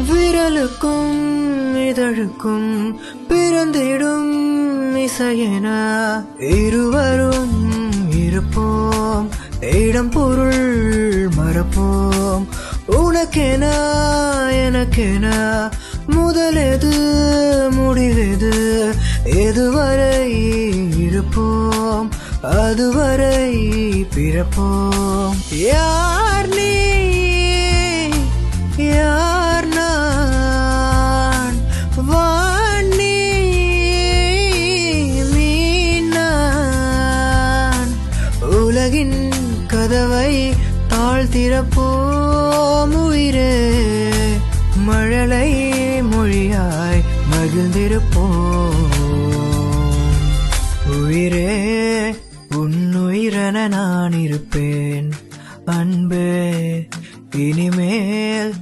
விரலுக்கும் இதழுக்கும் பிறந்திடும் இசையென இருவரும் இருப்போம், இடம் பொருள் மறப்போம். உனக்கென எனக்கென முதலெது முடிவெது, எதுவரை இருப்போம் அதுவரை பிறப்போம். யார் நீ யார் நான், வாணி மீனான், உலகின் கதவை தாழ்த்திறப்போம். உயிரே மழலை மொழியாய் மகிழ்ந்திருப்போம். உயிரே உன்னுயிரென நான் இருப்பேன். அன்பே இனிமேல்